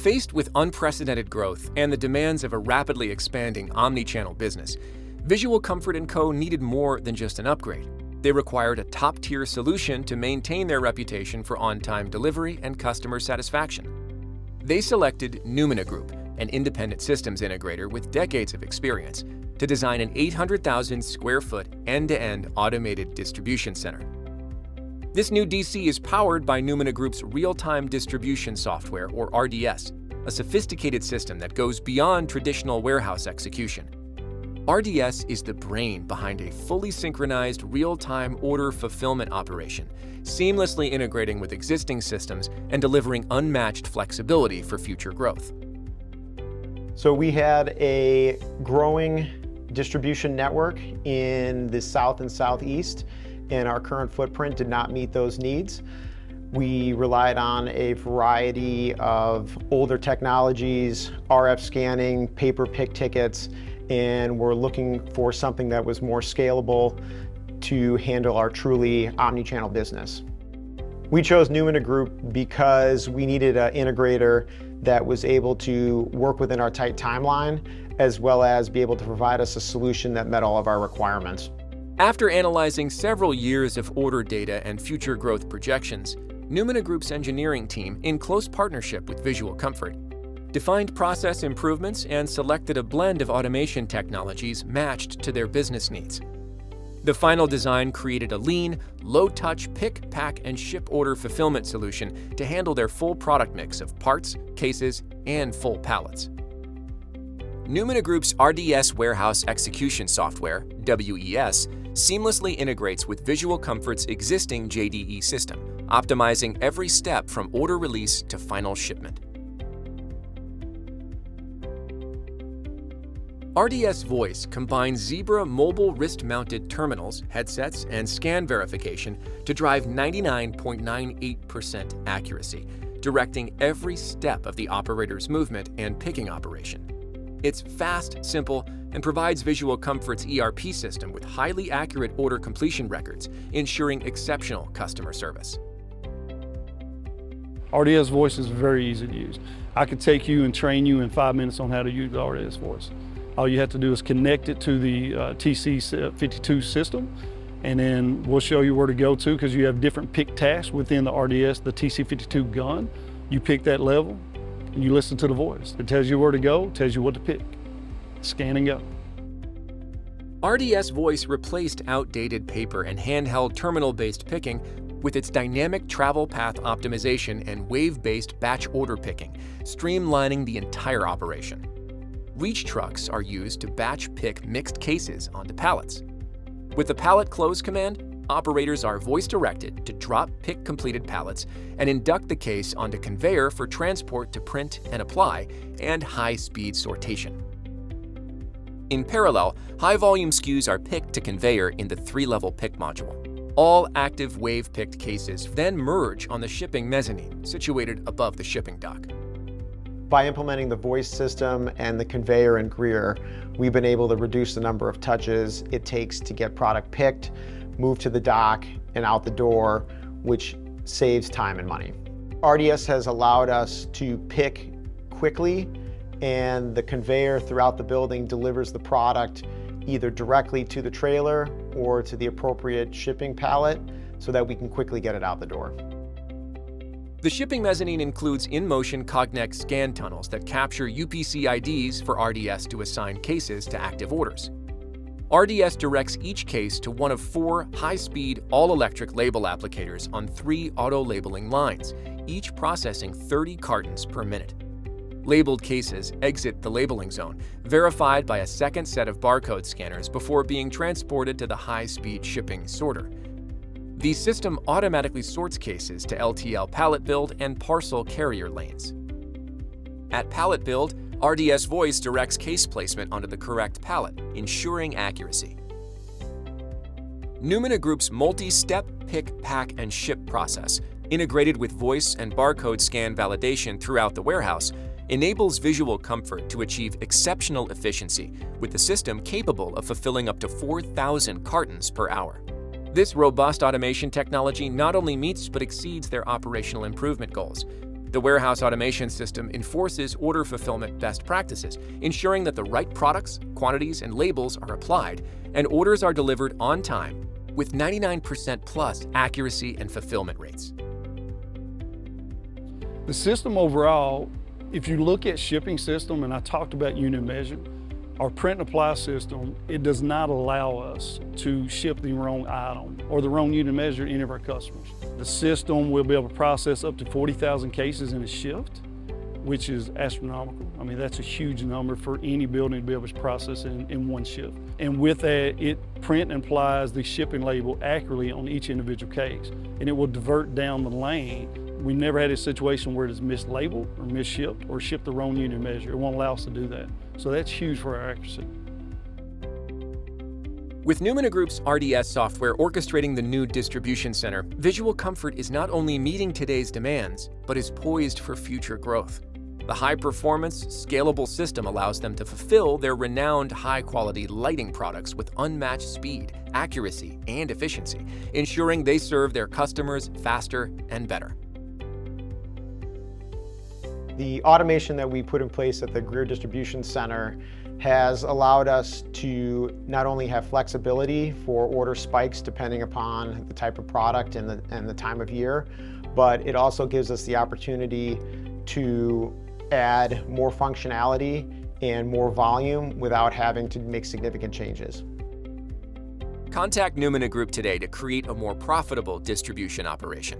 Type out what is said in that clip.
Faced with unprecedented growth and the demands of a rapidly expanding omni-channel business, Visual Comfort & Co. needed more than just an upgrade. They required a top-tier solution to maintain their reputation for on-time delivery and customer satisfaction. They selected Numina Group, an independent systems integrator with decades of experience, to design an 800,000 square foot end-to-end automated distribution center. This new DC is powered by Numina Group's real-time distribution software, or RDS, a sophisticated system that goes beyond traditional warehouse execution. RDS is the brain behind a fully synchronized real-time order fulfillment operation, seamlessly integrating with existing systems and delivering unmatched flexibility for future growth. So we had a growing distribution network in the South and Southeast, and our current footprint did not meet those needs. We relied on a variety of older technologies, RF scanning, paper pick tickets, and we're looking for something that was more scalable to handle our truly omni-channel business. We chose Numina Group because we needed an integrator that was able to work within our tight timeline, as well as be able to provide us a solution that met all of our requirements. After analyzing several years of order data and future growth projections, Numina Group's engineering team, in close partnership with Visual Comfort, defined process improvements and selected a blend of automation technologies matched to their business needs. The final design created a lean, low-touch pick, pack, and ship order fulfillment solution to handle their full product mix of parts, cases, and full pallets. Numina Group's RDS Warehouse Execution Software, WES, seamlessly integrates with Visual Comfort's existing JDE system, optimizing every step from order release to final shipment. RDS Voice combines Zebra mobile wrist-mounted terminals, headsets, and scan verification to drive 99.98% accuracy, directing every step of the operator's movement and picking operation. It's fast, simple, and provides Visual Comfort's ERP system with highly accurate order completion records, ensuring exceptional customer service. RDS Voice is very easy to use. I could take you and train you in 5 minutes on how to use RDS Voice. All you have to do is connect it to the TC52 system, and then we'll show you where to go to, because you have different pick tasks within the RDS, the TC52 gun. You pick that level, and you listen to the voice. It tells you where to go, tells you what to pick. Scan and go. RDS Voice replaced outdated paper and handheld terminal-based picking with its dynamic travel path optimization and wave-based batch order picking, streamlining the entire operation. Reach trucks are used to batch pick mixed cases onto pallets. With the pallet close command, operators are voice-directed to drop pick completed pallets and induct the case onto conveyor for transport to print and apply and high-speed sortation. In parallel, high-volume SKUs are picked to conveyor in the 3-level pick module. All active wave-picked cases then merge on the shipping mezzanine, situated above the shipping dock. By implementing the voice system and the conveyor in Greer, we've been able to reduce the number of touches it takes to get product picked, moved to the dock, and out the door, which saves time and money. RDS has allowed us to pick quickly, and the conveyor throughout the building delivers the product either directly to the trailer or to the appropriate shipping pallet so that we can quickly get it out the door. The shipping mezzanine includes in-motion Cognex scan tunnels that capture UPC IDs for RDS to assign cases to active orders. RDS directs each case to one of 4 high-speed, all-electric label applicators on 3 auto-labeling lines, each processing 30 cartons per minute. Labeled cases exit the labeling zone, verified by a second set of barcode scanners before being transported to the high-speed shipping sorter. The system automatically sorts cases to LTL pallet build and parcel carrier lanes. At pallet build, RDS Voice directs case placement onto the correct pallet, ensuring accuracy. Numina Group's multi-step pick, pack, and ship process, integrated with voice and barcode scan validation throughout the warehouse, enables Visual Comfort to achieve exceptional efficiency, with the system capable of fulfilling up to 4,000 cartons per hour. This robust automation technology not only meets but exceeds their operational improvement goals. The warehouse automation system enforces order fulfillment best practices, ensuring that the right products, quantities, and labels are applied, and orders are delivered on time with 99% plus accuracy and fulfillment rates. The system overall, if you look at shipping system, and I talked about unit measure, our print and apply system, it does not allow us to ship the wrong item or the wrong unit measure to any of our customers. The system will be able to process up to 40,000 cases in a shift, which is astronomical. I mean, that's a huge number for any building to be able to process in one shift. And with that, it print and applies the shipping label accurately on each individual case, and it will divert down the lane. We never had a situation where it's mislabeled or misshipped or shipped the wrong unit measure. It won't allow us to do that. So that's huge for our accuracy. With Numina Group's RDS software orchestrating the new distribution center, Visual Comfort is not only meeting today's demands, but is poised for future growth. The high-performance, scalable system allows them to fulfill their renowned high-quality lighting products with unmatched speed, accuracy, and efficiency, ensuring they serve their customers faster and better. The automation that we put in place at the Greer Distribution Center has allowed us to not only have flexibility for order spikes depending upon the type of product and the time of year, but it also gives us the opportunity to add more functionality and more volume without having to make significant changes. Contact Numina Group today to create a more profitable distribution operation.